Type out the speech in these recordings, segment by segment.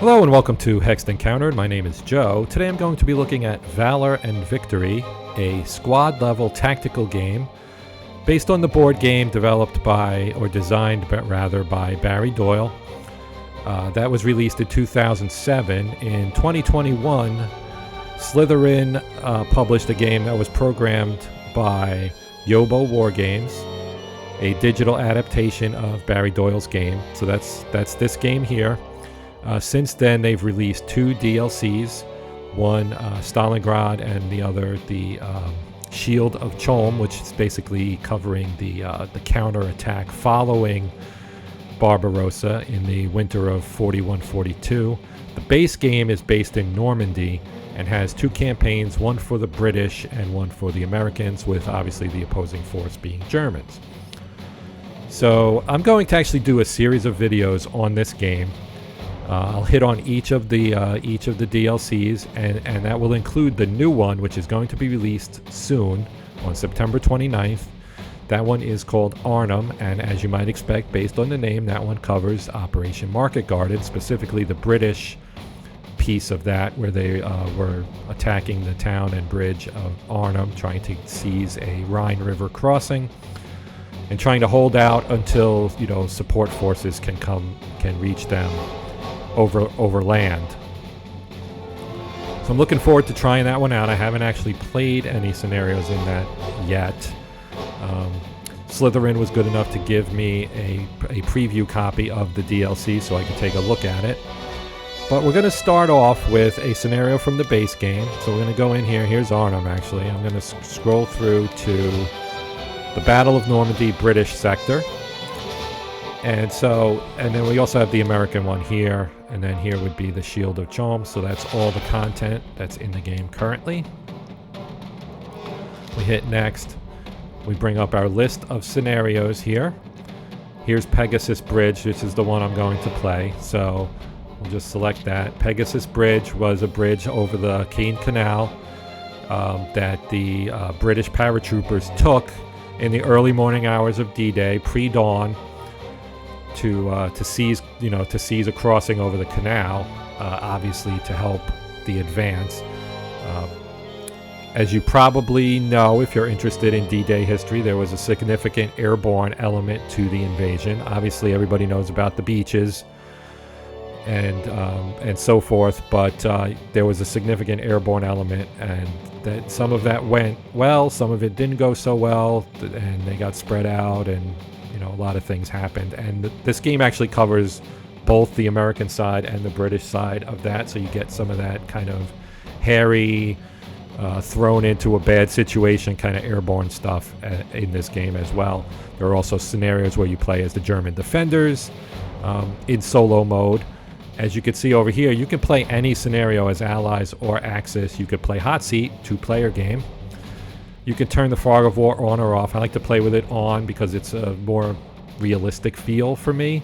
Hello and welcome to Hexed Encountered. My name is Joe. Today I'm going to be looking at Valor and Victory, a squad-level tactical game based on the board game developed by, or designed rather, by Barry Doyle. That was released in 2007. In 2021, Slitherine published a game that was programmed by Yobowargames, a digital adaptation of Barry Doyle's game. So that's this game here. Since then, they've released two DLCs, one Stalingrad and the other the Shield of Cholm, which is basically covering the counterattack following Barbarossa in the winter of 41-42. The base game is based in Normandy and has two campaigns, one for the British and one for the Americans, with obviously the opposing force being Germans. So I'm going to actually do a series of videos on this game. I'll hit on each of the DLCs, and that will include the new one, which is going to be released soon on September 29th. That one is called Arnhem, and as you might expect, based on the name, that one covers Operation Market Garden, specifically the British piece of that, where they were attacking the town and bridge of Arnhem, trying to seize a Rhine River crossing, and trying to hold out until support forces can reach them over land. So I'm looking forward to trying that one out. I haven't actually played any scenarios in that yet. Slitherine was good enough to give me a preview copy of the DLC so I could take a look at it. But we're going to start off with a scenario from the base game. So we're going to go in here. Here's Arnhem, actually. I'm going to scroll through to the Battle of Normandy British sector. And then we also have the American one here, and then here would be the Shield of Cholm. So that's all the content that's in the game currently. We hit next. We bring up our list of scenarios here. Here's Pegasus Bridge. This is the one I'm going to play. So we'll just select that. Pegasus Bridge was a bridge over the Caen Canal that the British paratroopers took in the early morning hours of D-Day, pre-dawn, to seize a crossing over the canal, obviously to help the advance. As you probably know, if you're interested in D-Day history, there was a significant airborne element to the invasion. Obviously, everybody knows about the beaches and so forth, but there was a significant airborne element, and that some of that went well, some of it didn't go so well, and they got spread out, and a lot of things happened. And this game actually covers both the American side and the British side of that, so you get some of that kind of hairy, thrown into a bad situation kind of airborne stuff in this game as well. There are also scenarios where you play as the German defenders in solo mode. As you can see over here, you can play any scenario as allies or Axis. You could play Hot Seat, two-player game. You can turn the fog of war on or off. I like to play with it on because it's a more realistic feel for me.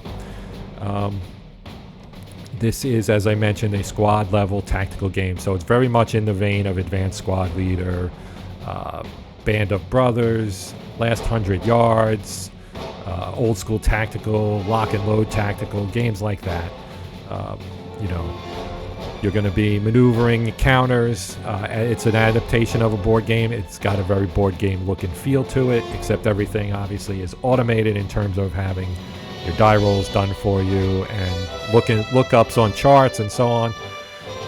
This is, as I mentioned, a squad-level tactical game, so it's very much in the vein of Advanced Squad Leader, Band of Brothers, Last 100 Yards, Old School Tactical, Lock and Load Tactical, games like that. You're going to be maneuvering counters. It's an adaptation of a board game. It's got a very board game look and feel to it, except everything obviously is automated in terms of having your die rolls done for you and lookups on charts and so on.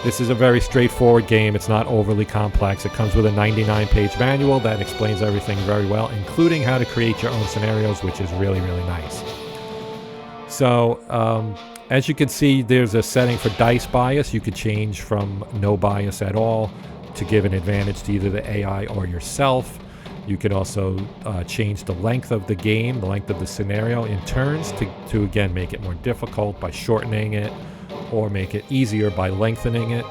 This is a very straightforward game. It's not overly complex. It comes with a 99-page manual that explains everything very well, including how to create your own scenarios, which is really, really nice. So, as you can see, there's a setting for dice bias. You could change from no bias at all to give an advantage to either the AI or yourself. You could also change the length of the game, the length of the scenario in turns to again make it more difficult by shortening it, or make it easier by lengthening it.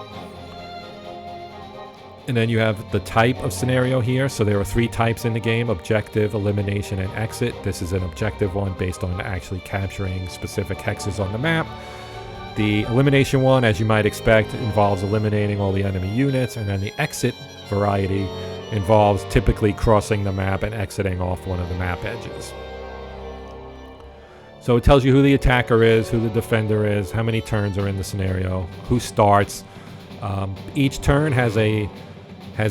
And then you have the type of scenario here. So there are three types in the game: objective, elimination, and exit. This is an objective one based on actually capturing specific hexes on the map. The elimination one, as you might expect, involves eliminating all the enemy units, and then the exit variety involves typically crossing the map and exiting off one of the map edges. So it tells you who the attacker is, who the defender is, how many turns are in the scenario, who starts. Each turn has a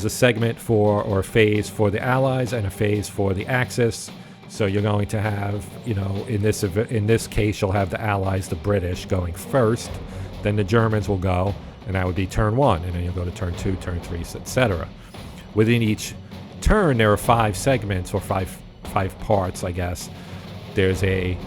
segment for, or a phase for the Allies and a phase for the Axis. So you're going to have, in this case, you'll have the Allies, the British, going first. Then the Germans will go, and that would be turn 1. And then you'll go to turn 2, turn 3, etc. Within each turn, there are 5 segments, or five parts, I guess. There's a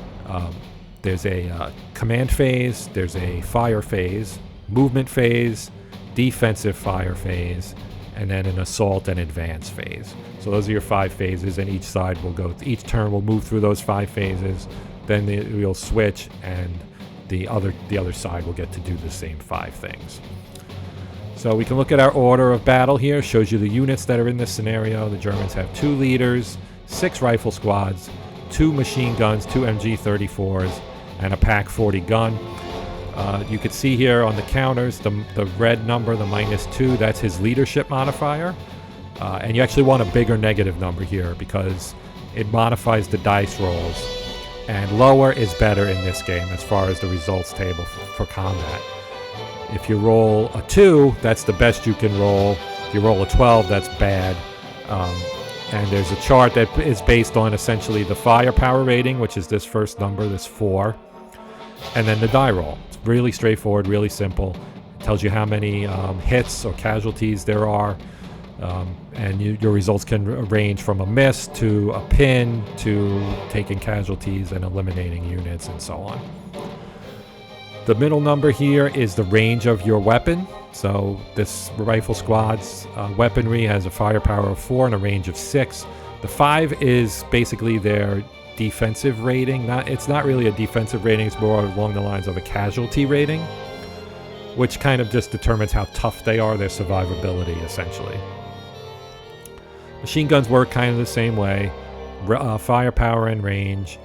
command phase, there's a fire phase, movement phase, defensive fire phase, and then an assault and advance phase. So those are your 5 phases, and each turn will move through those 5 phases. Then we'll switch, and the other side will get to do the same 5 things. So we can look at our order of battle here. Shows you the units that are in this scenario. The Germans have 2 leaders, 6 rifle squads, 2 machine guns, 2 MG-34s, and a PaK-40 gun. You can see here on the counters, the red number, the -2, that's his leadership modifier. And you actually want a bigger negative number here because it modifies the dice rolls. And lower is better in this game as far as the results table for combat. If you roll a 2, that's the best you can roll. If you roll a 12, that's bad. And there's a chart that is based on essentially the firepower rating, which is this first number, this 4, and then the die roll. It's really straightforward, really simple. It tells you how many hits or casualties there are, and your results can range from a miss to a pin to taking casualties and eliminating units and so on. The middle number here is the range of your weapon. So this rifle squad's weaponry has a firepower of 4 and a range of 6. The 5 is basically their defensive rating. It's not really a defensive rating, it's more along the lines of a casualty rating, which kind of just determines how tough they are, their survivability, essentially. Machine guns work kind of the same way. Firepower and range.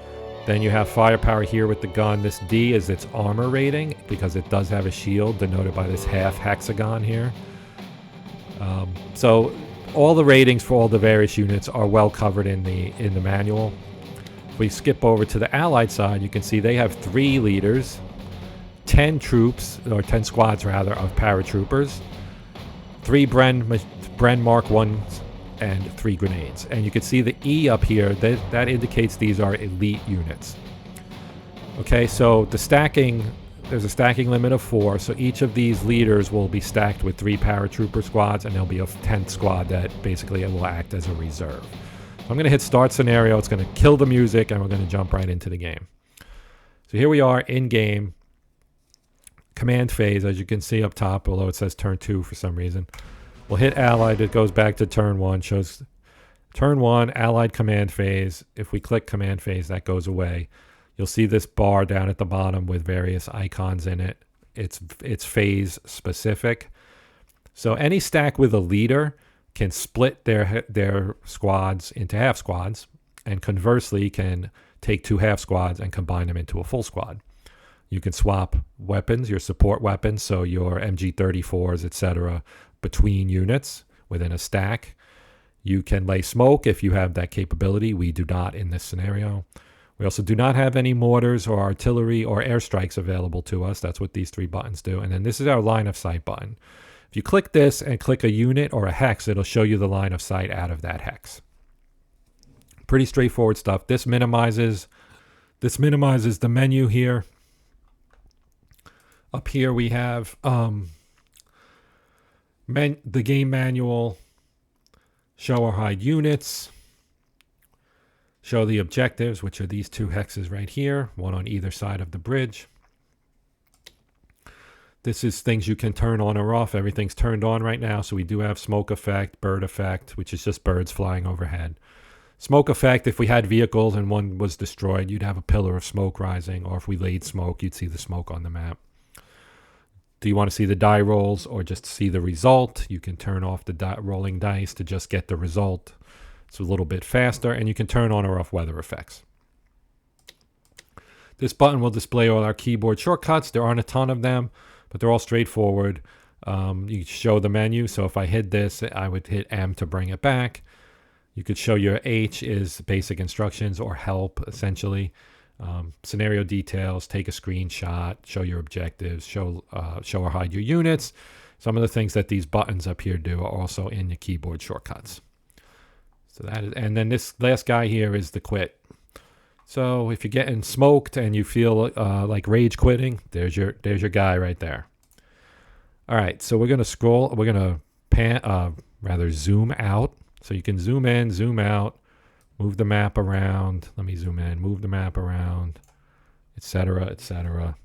Then you have firepower here with the gun. This D is its armor rating because it does have a shield denoted by this half hexagon here. So all the ratings for all the various units are well covered in the manual. If we skip over to the Allied side, you can see they have 3 leaders, 10 troops, or 10 squads rather, of paratroopers, 3 Bren Mark 1s, and 3 grenades. And you can see the E up here, that indicates these are elite units. Okay, so there's a stacking limit of 4, so each of these leaders will be stacked with 3 paratrooper squads, and there'll be a 10th squad that basically will act as a reserve. So I'm going to hit start scenario, it's going to kill the music, and we're going to jump right into the game. So here we are in game, command phase, as you can see up top, although it says turn 2 for some reason. We'll hit Allied, it goes back to turn 1, shows turn 1, Allied command phase. If we click command phase, that goes away. You'll see this bar down at the bottom with various icons in it. It's phase specific. So any stack with a leader can split their squads into half squads, and conversely can take 2 half squads and combine them into a full squad. You can swap weapons, your support weapons, so your MG-34s, etc., between units within a stack. You can lay smoke if you have that capability. We do not in this scenario. We also do not have any mortars or artillery or airstrikes available to us. That's what these 3 buttons do. And then this is our line of sight button. If you click this and click a unit or a hex, it'll show you the line of sight out of that hex. Pretty straightforward stuff. This minimizes the menu here. Up here we have the game manual, show or hide units, show the objectives, which are these 2 hexes right here, one on either side of the bridge. This is things you can turn on or off. Everything's turned on right now, so we do have smoke effect, bird effect, which is just birds flying overhead. Smoke effect, if we had vehicles and one was destroyed, you'd have a pillar of smoke rising, or if we laid smoke, you'd see the smoke on the map. Do you want to see the die rolls or just see the result? You can turn off the rolling dice to just get the result. It's a little bit faster, and you can turn on or off weather effects. This button will display all our keyboard shortcuts. There aren't a ton of them, but they're all straightforward. You show the menu, so if I hit this, I would hit M to bring it back. You could show your H is basic instructions or help, essentially. Scenario details, take a screenshot, show your objectives, show or hide your units. Some of the things that these buttons up here do are also in the keyboard shortcuts. So that is, and then this last guy here is the quit. So if you're getting smoked and you feel like rage quitting, there's your guy right there. All right, so we're gonna scroll. We're gonna zoom out. So you can zoom in, zoom out, move the map around. Let me zoom in, move the map around, etc., etc.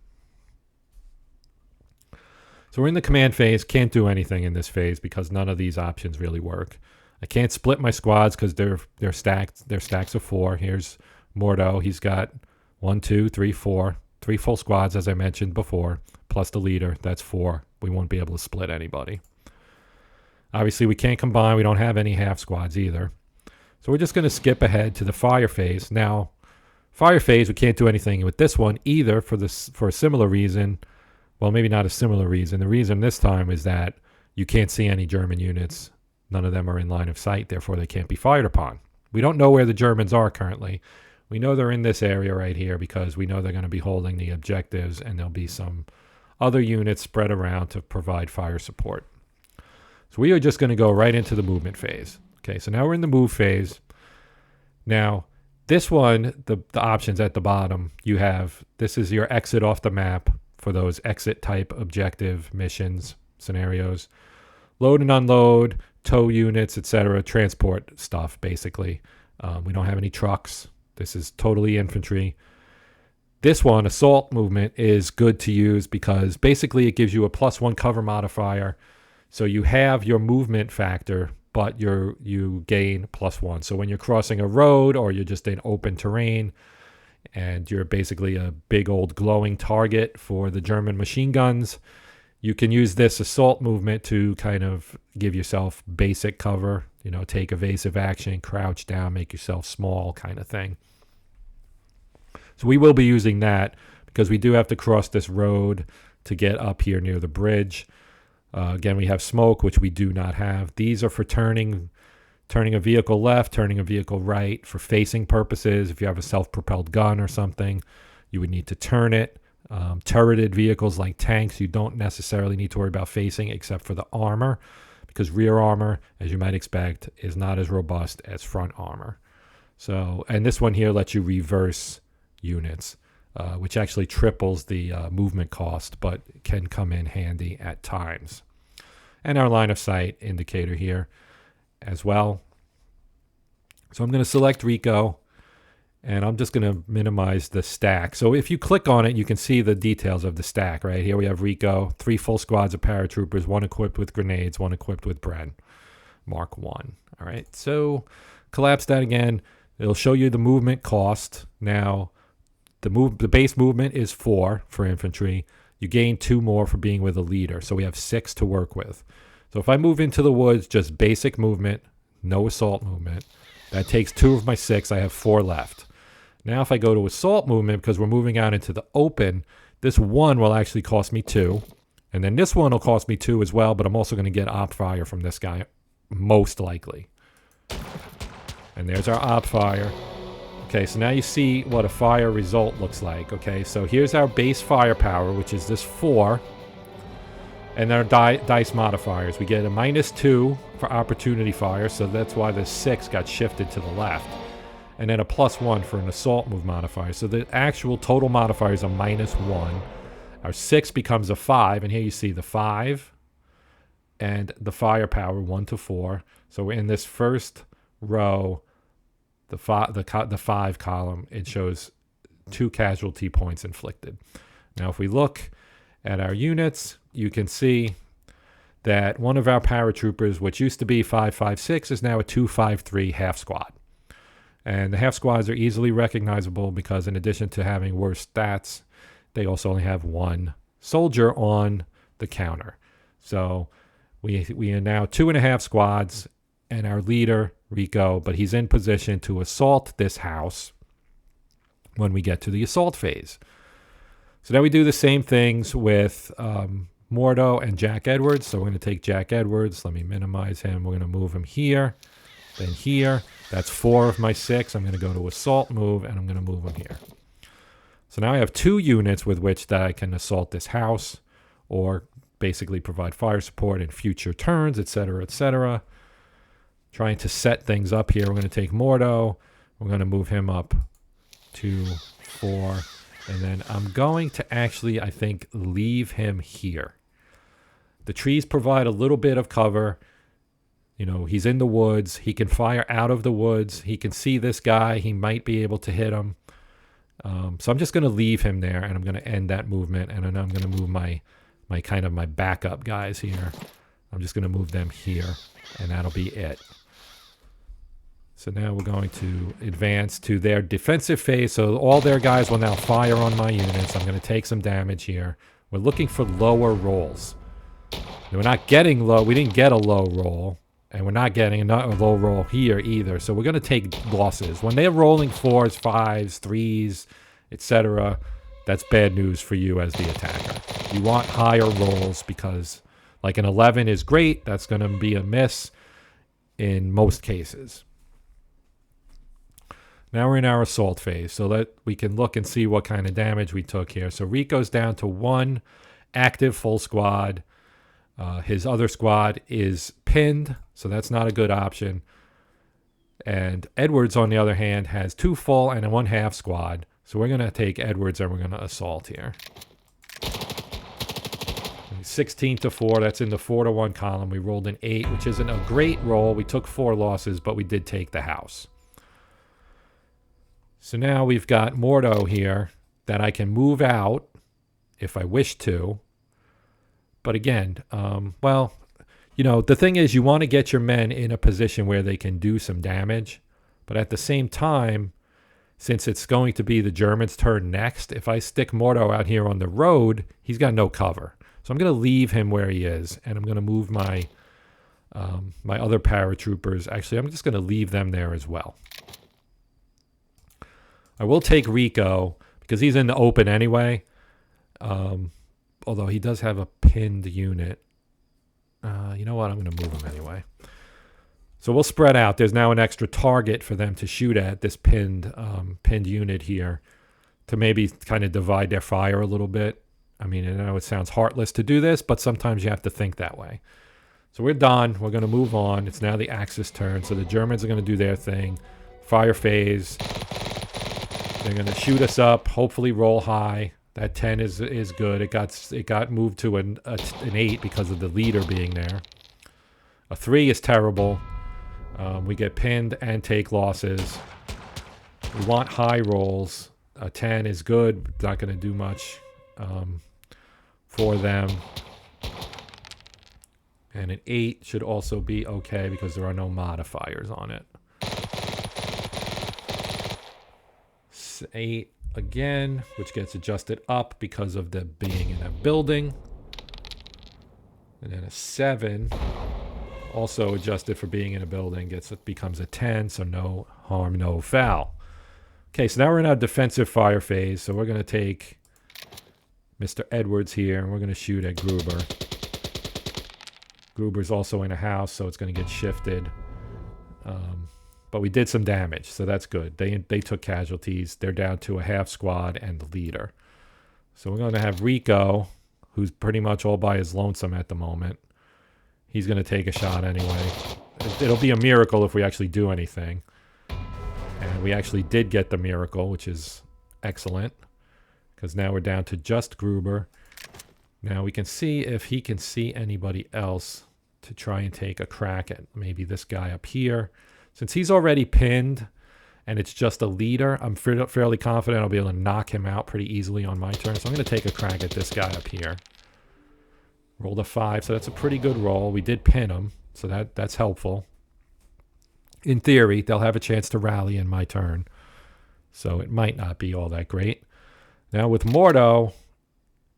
So we're in the command phase. Can't do anything in this phase because none of these options really work. I can't split my squads because they're stacked. They're stacks of 4. Here's Mordo. He's got 1, 2, 3, 4. 3 full squads, as I mentioned before, plus the leader. That's 4. We won't be able to split anybody. Obviously, we can't combine. We don't have any half squads either. So we're just going to skip ahead to the fire phase. Now, fire phase, we can't do anything with this one either for a similar reason. Well, maybe not a similar reason. The reason this time is that you can't see any German units. None of them are in line of sight, therefore they can't be fired upon. We don't know where the Germans are currently. We know they're in this area right here because we know they're going to be holding the objectives, and there'll be some other units spread around to provide fire support. So we are just going to go right into the movement phase. Okay, so now we're in the move phase. Now, this one, the options at the bottom, you have, this is your exit off the map for those exit type objective missions, scenarios. Load and unload, tow units, etc., transport stuff, basically. We don't have any trucks. This is totally infantry. This one, assault movement, is good to use because basically it gives you a +1 cover modifier. So you have your movement factor, but you gain +1. So when you're crossing a road or you're just in open terrain and you're basically a big old glowing target for the German machine guns, you can use this assault movement to kind of give yourself basic cover, take evasive action, crouch down, make yourself small kind of thing. So we will be using that because we do have to cross this road to get up here near the bridge. Again, we have smoke, which we do not have. These are for turning a vehicle left, turning a vehicle right for facing purposes. If you have a self-propelled gun or something, you would need to turn it. Turreted vehicles like tanks, you don't necessarily need to worry about facing except for the armor, because rear armor, as you might expect, is not as robust as front armor. So, and this one here lets you reverse units, which actually triples the movement cost, but can come in handy at times. And our line of sight indicator here as well. So I'm going to select Rico, and I'm just going to minimize the stack. So if you click on it, you can see the details of the stack. Right here we have Rico, 3 full squads of paratroopers, 1 equipped with grenades, 1 equipped with Bren, Mark 1. All right, so collapse that again. It'll show you the movement cost. Now, the base movement is 4 for infantry. You gain 2 more for being with a leader, so we have 6 to work with. So if I move into the woods, just basic movement, no assault movement, that takes 2 of my 6. I have 4 left. Now if I go to assault movement, because we're moving out into the open, this 1 will actually cost me 2. And then this one will cost me 2 as well, but I'm also going to get op fire from this guy, most likely. And there's our op fire. Okay, so now you see what a fire result looks like. Okay, so here's our base firepower, which is this 4. And our dice modifiers. We get a -2 for opportunity fire, so that's why the 6 got shifted to the left. And then a +1 for an assault move modifier. So the actual total modifier is a -1. Our 6 becomes a 5, and here you see the 5 and the firepower 1 to 4. So in this first row, the 5 column, it shows 2 casualty points inflicted. Now if we look at our units, you can see that one of our paratroopers, which used to be 556, is now a 253 half squad. And the half squads are easily recognizable because in addition to having worse stats, they also only have 1 soldier on the counter. So we are now 2.5 squads, and our leader, Rico, but he's in position to assault this house when we get to the assault phase. So now we do the same things with Mordo and Jack Edwards. So we're going to take Jack Edwards. Let me minimize him. We're going to move him here, then here. That's 4 of my 6. I'm going to go to assault move, and I'm going to move him here. So now I have 2 units with which that I can assault this house or basically provide fire support in future turns, etc., etc. Trying to set things up here. We're going to take Mordo. We're going to move him up 2, 4, and then I'm going to actually, I think, leave him here. The trees provide a little bit of cover. You know, he's in the woods. He can fire out of the woods. He can see this guy. He might be able to hit him. So I'm just going to leave him there, and I'm going to end that movement, and then I'm going to move my backup guys here. I'm just going to move them here, and that'll be it. So now we're going to advance to their defensive phase. So all their guys will now fire on my units. I'm going to take some damage here. We're looking for lower rolls. We're not getting low. We didn't get a low roll. And we're not getting a low roll here either. So we're going to take losses. When they're rolling 4s, 5s, 3s, etc., that's bad news for you as the attacker. You want higher rolls because like an 11 is great. That's going to be a miss in most cases. Now we're in our assault phase, so that we can look and see what kind of damage we took here. So Rico's down to 1 active full squad. His other squad is pinned, so that's not a good option. And Edwards, on the other hand, has 2 full and a 1/2 squad. So we're going to take Edwards and we're going to assault here. 16 to 4, that's in the 4 to 1 column. We rolled an 8, which isn't a great roll. We took 4 losses, but we did take the house. So now we've got Mordo here that I can move out if I wish to. But again, well, you know, the thing is you want to get your men in a position where they can do some damage. But at the same time, since it's going to be the Germans' turn next, if I stick Mordo out here on the road, he's got no cover. So I'm going to leave him where he is, and I'm going to move my my other paratroopers. Actually, I'm just going to leave them there as well. I will take Rico because he's in the open anyway. Although he does have a pinned unit. You know what? I'm going to move him anyway. So we'll spread out. There's now an extra target for them to shoot at, this pinned unit here, to maybe kind of divide their fire a little bit. I mean, I know it sounds heartless to do this, but sometimes you have to think that way. So we're done. We're going to move on. It's now the Axis turn. So the Germans are going to do their thing. Fire phase. They're going to shoot us up, hopefully roll high. That 10 is good. It got moved to an 8 because of the leader being there. A 3 is terrible. We get pinned and take losses. We want high rolls. A 10 is good. Not going to do much for them. And an 8 should also be okay because there are no modifiers on it. 8 again, which gets adjusted up because of the being in a building. And then a 7, also adjusted for being in a building, becomes a 10, so no harm, no foul. Okay, so now we're in our defensive fire phase, so we're going to take Mr. Edwards here, and we're going to shoot at Gruber. Gruber's also in a house, so it's going to get shifted. But we did some damage, so that's good. They took casualties. They're down to a half squad and the leader. So we're going to have Rico, who's pretty much all by his lonesome at the moment. He's going to take a shot anyway. It'll be a miracle if we actually do anything. And we actually did get the miracle, which is excellent. Because now we're down to just Gruber. Now we can see if he can see anybody else to try and take a crack at maybe this guy up here. Since he's already pinned and it's just a leader, I'm fairly confident I'll be able to knock him out pretty easily on my turn. So I'm going to take a crack at this guy up here. Rolled a 5, so that's a pretty good roll. We did pin him, so that's helpful. In theory, they'll have a chance to rally in my turn. So it might not be all that great. Now with Mordo,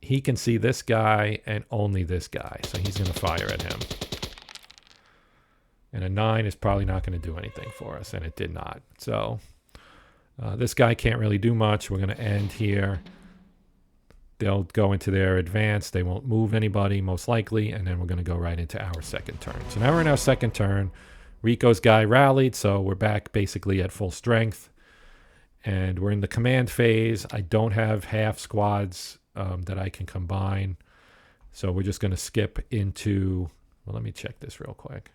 he can see this guy and only this guy. So he's going to fire at him. And a 9 is probably not going to do anything for us, and it did not. So this guy can't really do much. We're going to end here. They'll go into their advance. They won't move anybody, most likely, and then we're going to go right into our second turn. So now we're in our second turn. Rico's guy rallied, so we're back basically at full strength. And we're in the command phase. I don't have half squads that I can combine. So we're just going to skip into, well, let me check this real quick.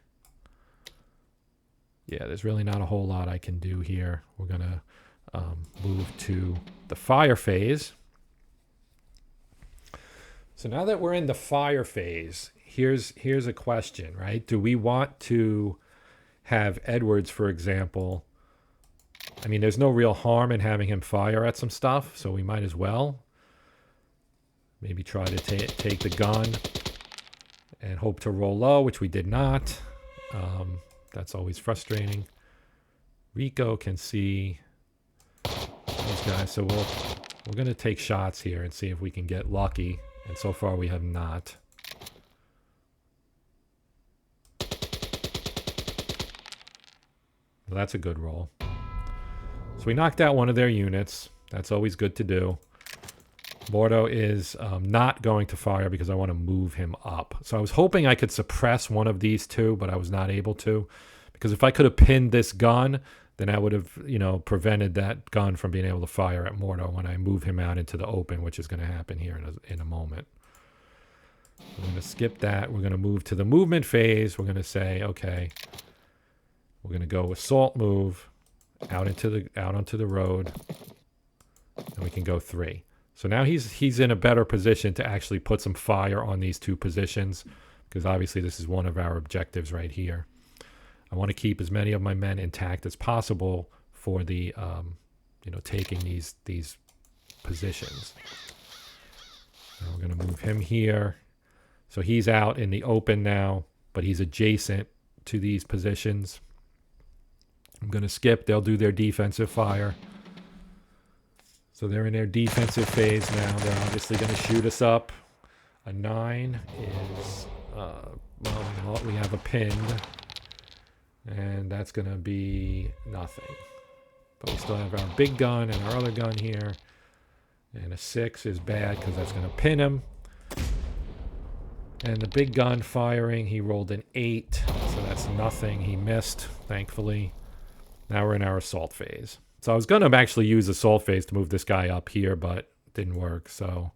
Yeah, there's really not a whole lot I can do here. We're going to move to the fire phase. So now that we're in the fire phase, here's a question, right? Do we want to have Edwards, for example? I mean, there's no real harm in having him fire at some stuff, so we might as well. Maybe try to take the gun and hope to roll low, which we did not. That's always frustrating. Rico can see these guys, so we're going to take shots here and see if we can get lucky. And so far we have not. Well, that's a good roll. So we knocked out one of their units. That's always good to do. Mordo is not going to fire because I want to move him up. So I was hoping I could suppress one of these two, but I was not able to. Because if I could have pinned this gun, then I would have, prevented that gun from being able to fire at Mordo when I move him out into the open, which is going to happen here in a moment. We're going to skip that. We're going to move to the movement phase. We're going to say, okay, we're going to go assault move out onto the road, and we can go 3. So now he's in a better position to actually put some fire on these two positions, because obviously this is one of our objectives right here. I want to keep as many of my men intact as possible for the, taking these positions. Now we're going to move him here. So he's out in the open now, but he's adjacent to these positions. I'm going to skip. They'll do their defensive fire. So they're in their defensive phase now. They're obviously going to shoot us up. A 9 is, we have a pinned. And that's going to be nothing. But we still have our big gun and our other gun here. And a 6 is bad because that's going to pin him. And the big gun firing, he rolled an 8. So that's nothing. He missed, thankfully. Now we're in our assault phase. So I was going to actually use assault phase to move this guy up here, but it didn't work. So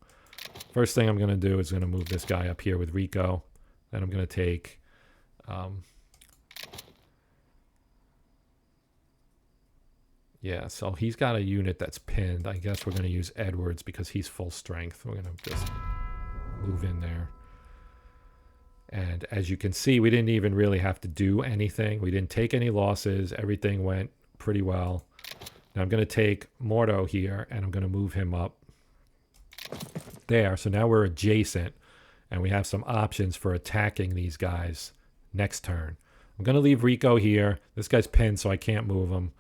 first thing I'm going to do is going to move this guy up here with Rico. Then I'm going to take... yeah, so he's got a unit that's pinned. I guess we're going to use Edwards because he's full strength. We're going to just move in there. And as you can see, we didn't even really have to do anything. We didn't take any losses. Everything went pretty well. Now I'm going to take Mordo here, and I'm going to move him up there. So now we're adjacent, and we have some options for attacking these guys next turn. I'm going to leave Rico here. This guy's pinned, so I can't move him.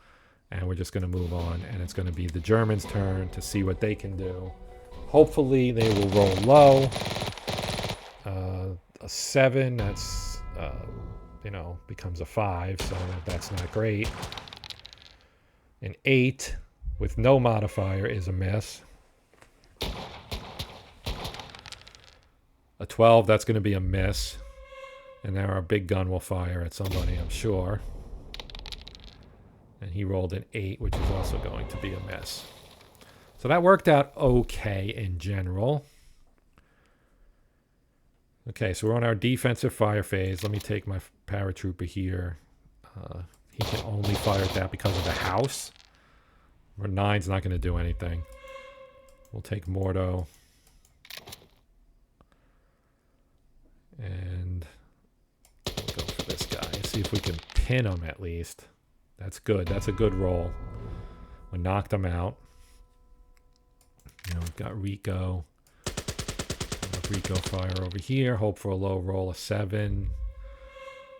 And we're just going to move on, and it's going to be the Germans' turn to see what they can do. Hopefully they will roll low. A 7, that's, becomes a 5, so that's not great. An 8 with no modifier is a miss. A 12, that's going to be a miss. And now our big gun will fire at somebody, I'm sure. And he rolled an 8, which is also going to be a miss. So that worked out okay in general. Okay, so we're on our defensive fire phase. Let me take my paratrooper here. He can only fire at that because of the house. Our 9's not going to do anything. We'll take Mordo. And we'll go for this guy. See if we can pin him at least. That's good. That's a good roll. We knocked him out. We've got Rico. Rico fire over here. Hope for a low roll, a 7.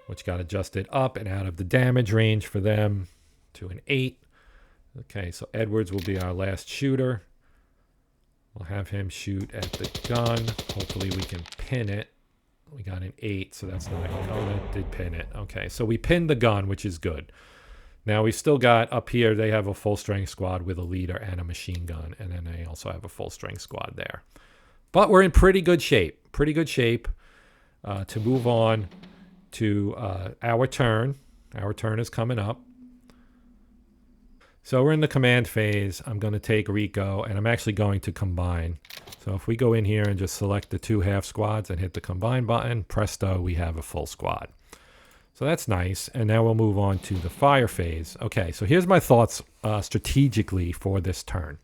Which got adjusted up and out of the damage range for them to an 8. Okay, so Edwards will be our last shooter. We'll have him shoot at the gun. Hopefully we can pin it. We got an 8, so that's not... Oh, that did pin it. Okay, so we pinned the gun, which is good. Now we've still got up here, they have a full-strength squad with a leader and a machine gun, and then they also have a full-strength squad there. But we're in pretty good shape to move on to our turn. Our turn is coming up. So we're in the command phase. I'm going to take Rico, and I'm actually going to combine. So if we go in here and just select the 2 half squads and hit the combine button, presto, we have a full squad. So that's nice. And now we'll move on to the fire phase. Okay, so here's my thoughts strategically for this turn.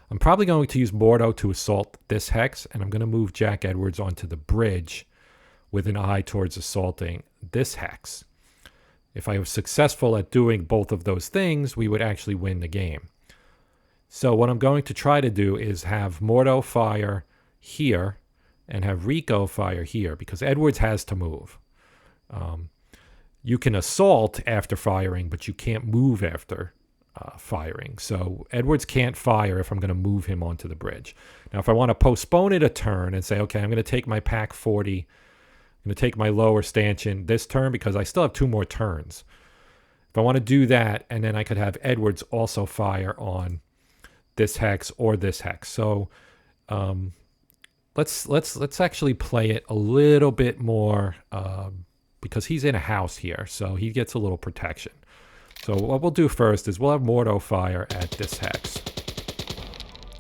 I'm probably going to use Mordo to assault this hex, and I'm going to move Jack Edwards onto the bridge with an eye towards assaulting this hex. If I was successful at doing both of those things, we would actually win the game. So what I'm going to try to do is have Mordo fire here and have Rico fire here, because Edwards has to move. You can assault after firing, but you can't move after firing. So Edwards can't fire if I'm going to move him onto the bridge. Now, if I want to postpone it a turn and say, okay, I'm going to take my pack 40, I'm going to take my lower stanchion this turn because I still have 2 more turns. If I want to do that, and then I could have Edwards also fire on this hex or this hex. So let's actually play it a little bit more because he's in a house here, so he gets a little protection. So what we'll do first is we'll have Mordo fire at this hex,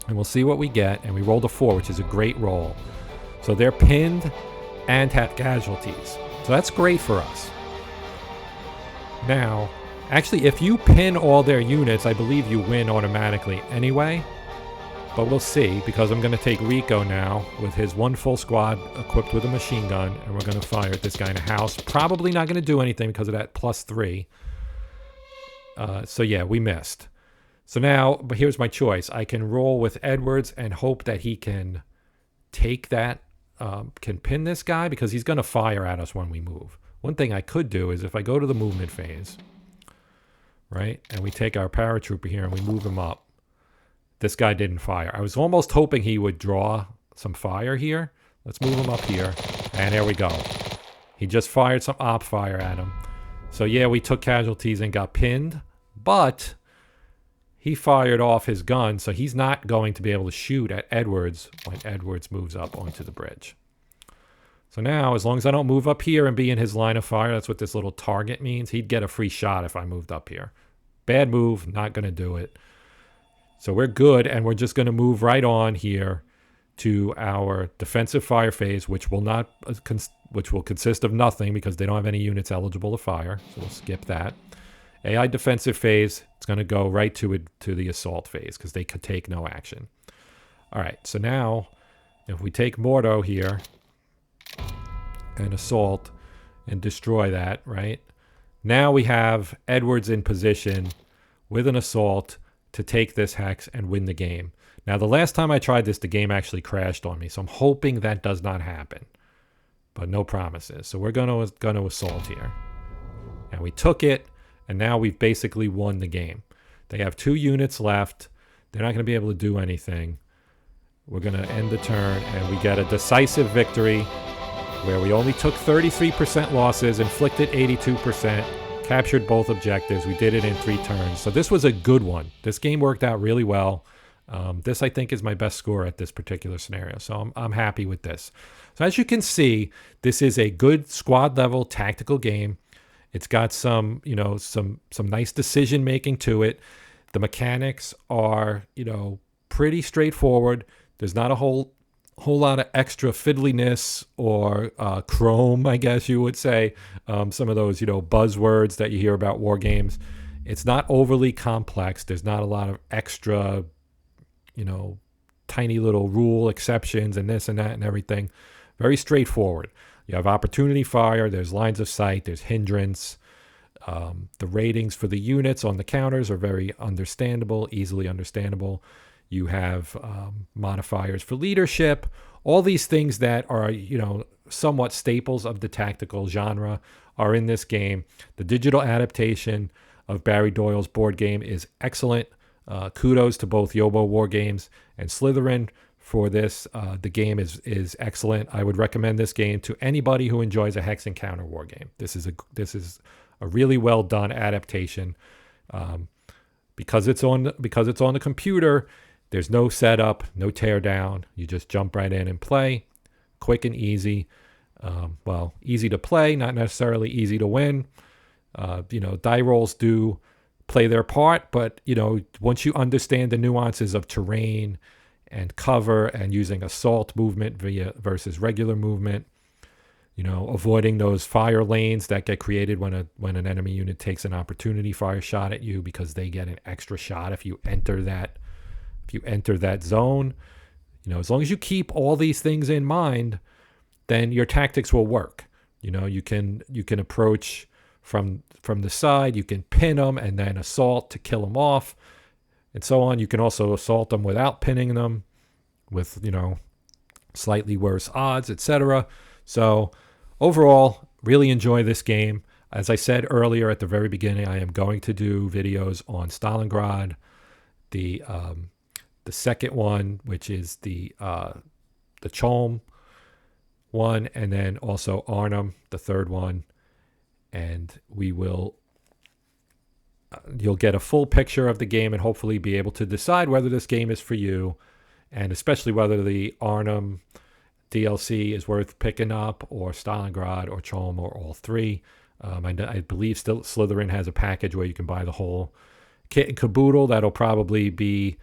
and we'll see what we get. And we rolled a 4, which is a great roll. So they're pinned and have casualties. So that's great for us. Now, actually, if you pin all their units, I believe you win automatically anyway. But we'll see, because I'm going to take Rico now with his 1 full squad equipped with a machine gun, and we're going to fire at this guy in a house. Probably not going to do anything because of that +3. So yeah, we missed. So now, but here's my choice. I can roll with Edwards and hope that he can take that, can pin this guy, because he's going to fire at us when we move. One thing I could do is if I go to the movement phase, right, and we take our paratrooper here and we move him up, this guy didn't fire. I was almost hoping he would draw some fire here. Let's move him up here, and there we go. He just fired some op fire at him. So yeah, we took casualties and got pinned, but he fired off his gun, so he's not going to be able to shoot at Edwards when Edwards moves up onto the bridge. So now, as long as I don't move up here and be in his line of fire, that's what this little target means. He'd get a free shot if I moved up here. Bad move, not going to do it. So we're good, and we're just going to move right on here to our defensive fire phase, which will not which will consist of nothing because they don't have any units eligible to fire. So we'll skip that. AI defensive phase, it's going to go right to the assault phase because they could take no action. All right, so now if we take Mordo here and assault and destroy that, right? Now we have Edwards in position with an assault to take this hex and win the game. Now, the last time I tried this, the game actually crashed on me, so I'm hoping that does not happen, but no promises. So we're going to assault here, and we took it. And now we've basically won the game. They have 2 units left. They're not going to be able to do anything. We're going to end the turn, and we get a decisive victory where we only took 33% losses, inflicted 82%, captured both objectives. We did it in 3 turns. So this was a good one. This game worked out really well. This, I think, is my best score at this particular scenario. So I'm happy with this. So as you can see, this is a good squad-level tactical game. It's got some nice decision making to it. The mechanics are, pretty straightforward. There's not a whole lot of extra fiddliness or chrome, I guess you would say. Some of those, buzzwords that you hear about war games. It's not overly complex. There's not a lot of extra, tiny little rule exceptions and this and that and everything. Very straightforward. You have opportunity fire, there's lines of sight, there's hindrance. The ratings for the units on the counters are very understandable, easily understandable. You have modifiers for leadership. All these things that are, somewhat staples of the tactical genre are in this game. The digital adaptation of Barry Doyle's board game is excellent. Kudos to both Yobowargames and Slitherine for this. The game is excellent. I would recommend this game to anybody who enjoys a hex and counter war game. This is a really well done adaptation. Because it's on the computer, there's no setup, no tear down. You just jump right in and play. Quick and easy. Easy to play, not necessarily easy to win. Die rolls do play their part, but once you understand the nuances of terrain and cover and using assault movement versus regular movement, avoiding those fire lanes that get created when an enemy unit takes an opportunity fire shot at you, because they get an extra shot if you enter that zone. As long as you keep all these things in mind, then your tactics will work. You can approach from the side, you can pin them and then assault to kill them off, and so on. You can also assault them without pinning them with, slightly worse odds, etc. So overall, really enjoy this game. As I said earlier at the very beginning, I am going to do videos on Stalingrad, the second one, which is the Cholm one, and then also Arnhem, the third one. And you'll get a full picture of the game and hopefully be able to decide whether this game is for you, and especially whether the Arnhem DLC is worth picking up, or Stalingrad or Cholm, or all three. I believe still Slitherine has a package where you can buy the whole kit and caboodle. That'll probably be,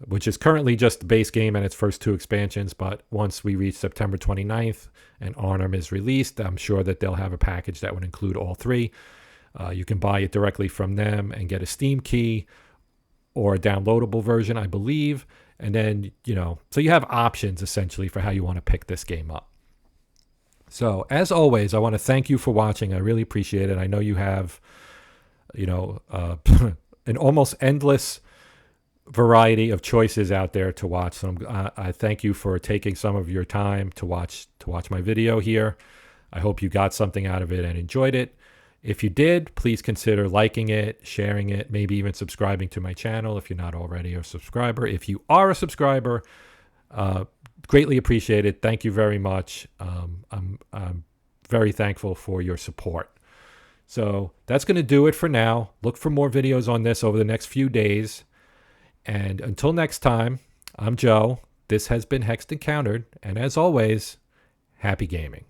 which is currently just the base game and its first two expansions, but once we reach September 29th and Arnhem is released, I'm sure that they'll have a package that would include all three. You can buy it directly from them and get a Steam key or a downloadable version, I believe. And then, so you have options essentially for how you want to pick this game up. So as always, I want to thank you for watching. I really appreciate it. I know you have, an almost endless variety of choices out there to watch. So I thank you for taking some of your time to watch my video here. I hope you got something out of it and enjoyed it. If you did, please consider liking it, sharing it, maybe even subscribing to my channel if you're not already a subscriber. If you are a subscriber, greatly appreciated. Thank you very much. I'm very thankful for your support. So that's going to do it for now. Look for more videos on this over the next few days. And until next time, I'm Joe. This has been Hexed Encountered. And as always, happy gaming.